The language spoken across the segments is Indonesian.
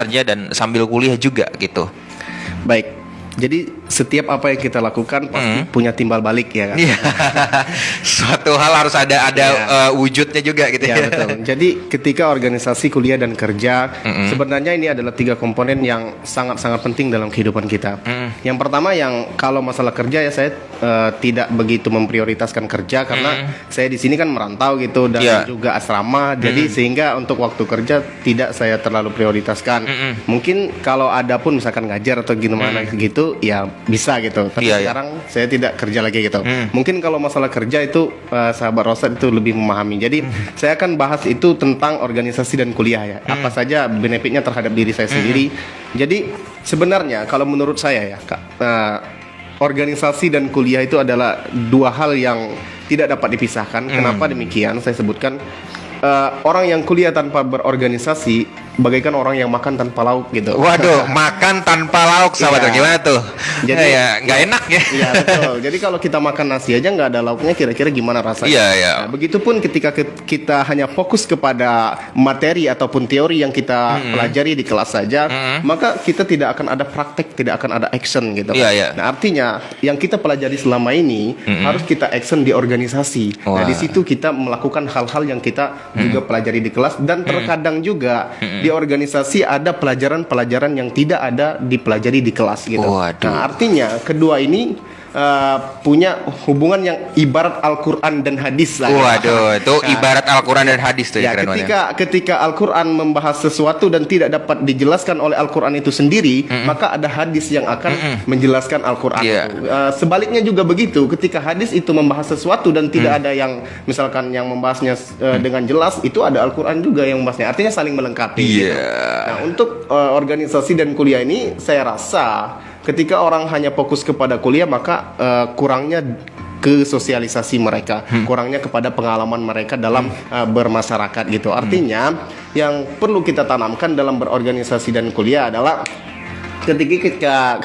kerja dan sambil kuliah juga gitu. Baik. Jadi setiap apa yang kita lakukan pasti punya timbal balik ya kan. Iya. Suatu hal harus ada wujudnya juga gitu ya. Betul. Jadi ketika organisasi kuliah dan kerja sebenarnya ini adalah 3 komponen yang sangat-sangat penting dalam kehidupan kita. Yang pertama yang kalau masalah kerja ya saya tidak begitu memprioritaskan kerja karena saya di sini kan merantau gitu dan juga asrama. Jadi sehingga untuk waktu kerja tidak saya terlalu prioritaskan. Mungkin kalau ada pun misalkan ngajar atau gimana gitu ya bisa gitu. Tapi sekarang saya tidak kerja lagi gitu. Mungkin kalau masalah kerja itu sahabat Rosad itu lebih memahami. Jadi saya akan bahas itu tentang organisasi dan kuliah ya. Apa saja benefitnya terhadap diri saya sendiri. Jadi sebenarnya kalau menurut saya ya Kak, organisasi dan kuliah itu adalah 2 hal yang tidak dapat dipisahkan. Kenapa demikian? Saya sebutkan orang yang kuliah tanpa berorganisasi bagaikan orang yang makan tanpa lauk gitu. Waduh, makan tanpa lauk sahabat, gimana tuh? Jadi ya nggak enak ya. Iya betul. Jadi kalau kita makan nasi aja nggak ada lauknya, kira-kira gimana rasanya? Iya. Nah, begitupun ketika kita hanya fokus kepada materi ataupun teori yang kita pelajari di kelas saja, maka kita tidak akan ada praktek, tidak akan ada action gitu. Iya. Nah artinya yang kita pelajari selama ini harus kita action di organisasi. Nah di situ kita melakukan hal-hal yang kita juga pelajari di kelas dan terkadang juga di organisasi ada pelajaran-pelajaran yang tidak ada dipelajari di kelas gitu. Nah, artinya kedua ini punya hubungan yang ibarat Al-Quran dan hadis lah. Waduh, itu ibarat Al-Quran dan hadis tuh ya, keren ketika Al-Quran membahas sesuatu dan tidak dapat dijelaskan oleh Al-Quran itu sendiri, maka ada hadis yang akan menjelaskan Al-Quran itu. Sebaliknya juga begitu, ketika hadis itu membahas sesuatu dan tidak ada yang misalkan yang membahasnya dengan jelas, itu ada Al-Quran juga yang membahasnya. Artinya saling melengkapi gitu. Nah, untuk organisasi dan kuliah ini saya rasa ketika orang hanya fokus kepada kuliah maka kurangnya ke sosialisasi mereka, kurangnya kepada pengalaman mereka dalam bermasyarakat gitu. Artinya yang perlu kita tanamkan dalam berorganisasi dan kuliah adalah ketika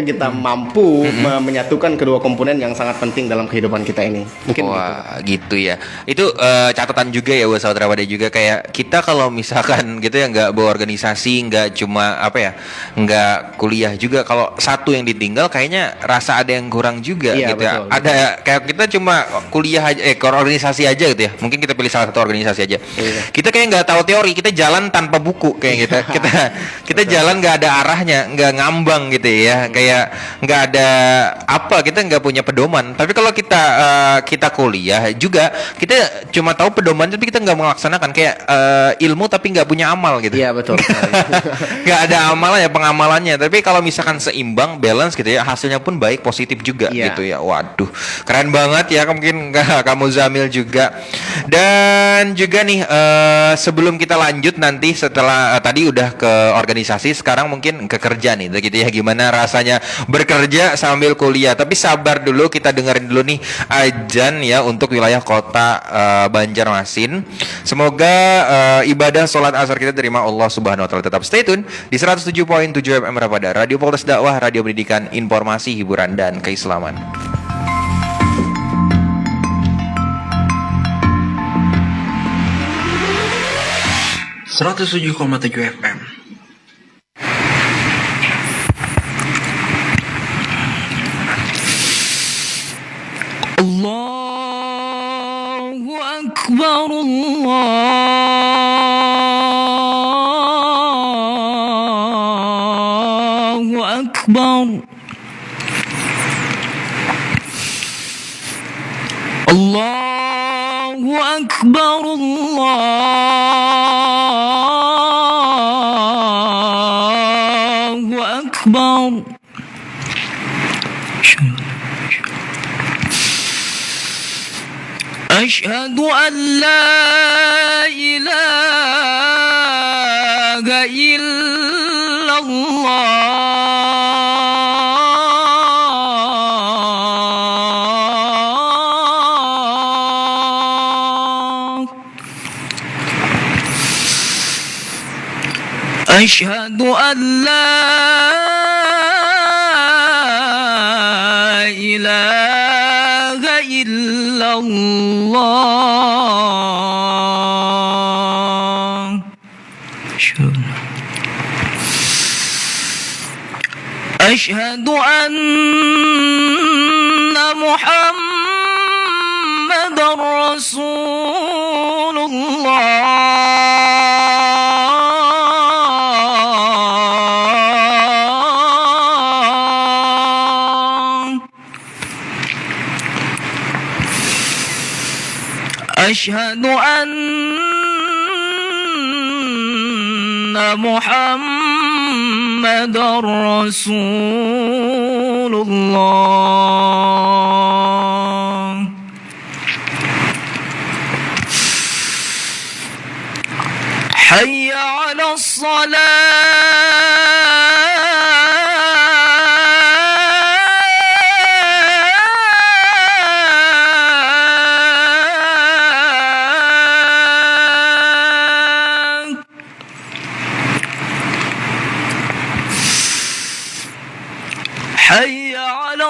kita mampu menyatukan kedua komponen yang sangat penting dalam kehidupan kita ini. Mungkin gitu ya. Itu catatan juga ya buat saudara Wade juga, kayak kita kalau misalkan gitu ya nggak berorganisasi, nggak cuma nggak kuliah juga, kalau satu yang ditinggal kayaknya rasa ada yang kurang juga gitu ya. Ada kayak kita cuma kuliah aja, organisasi aja gitu ya. Mungkin kita pilih salah satu organisasi aja. Kita kayak nggak tahu teori, kita jalan tanpa buku kayak kita jalan nggak ada arahnya, nggak ngambang gitu ya, kayak nggak ada kita nggak punya pedoman. Tapi kalau kita kuliah juga, kita cuma tahu pedoman tapi kita nggak melaksanakan, kayak ilmu tapi nggak punya amal gitu. Iya betul. Nggak ada amalannya, pengamalannya. Tapi kalau misalkan seimbang, balance gitu ya, hasilnya pun baik, positif juga gitu ya. Waduh, keren banget ya mungkin kamu Zamil juga. Dan juga nih sebelum kita lanjut nanti setelah tadi udah ke organisasi, sekarang mungkin ke kerja nih gitu ya, gimana rasanya bekerja sambil kuliah. Tapi sabar dulu, kita dengerin dulu nih azan ya untuk wilayah kota Banjarmasin. Semoga ibadah sholat asar kita terima Allah Subhanahu wa taala. Tetap stay tune di 107.7 FM Rapada, Radio Polres Dakwah, radio pendidikan, informasi, hiburan dan keislaman. 107,7 FM. Allahu Akbar, Allahu Akbar. Allahu Akbar, Allahu Akbar. أشهد أن لا إله إلا الله أشهد أن لا إله إلا الله أشهد أن محمد رسول الله أشهد أن محمد رسول الله حي على الصلاة حي على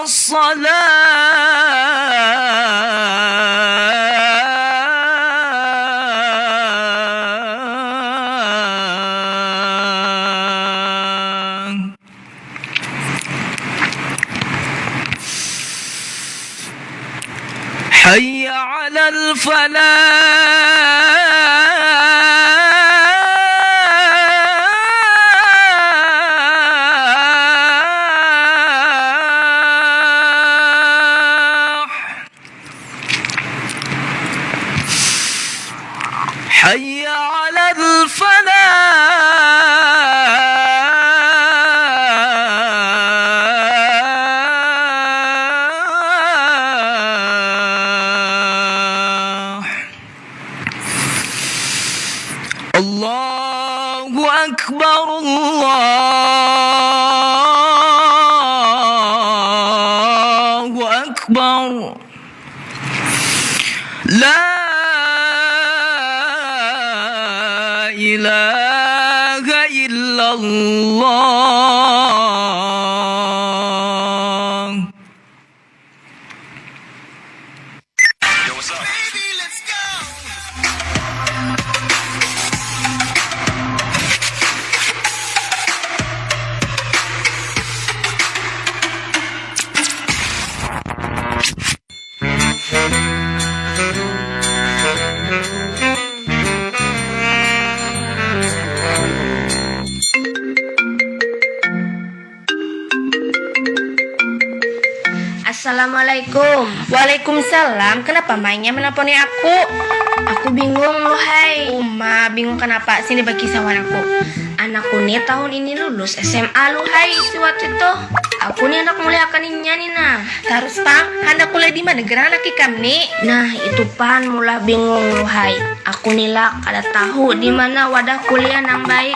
الصلاة حي على الفلاح حي على الفلاح الله أكبر الله أكبر لا إله إلا الله Assalamualaikum. Waalaikumsalam. Kenapa mainnya menelponi aku? Aku bingung loh, hai. Uma, bingung kenapa? Sini bagi sawan aku. Anakku nih tahun ini lulus SMA loh, hai. Si waktu itu aku nih anak mulai akan nyanyi nah. Terus pang, anak kuliah di mana? Negara anak ikam nih. Nah itu pan mulai bingung loh, hai. Aku nih lah kada tahu di mana wadah kuliah yang baik.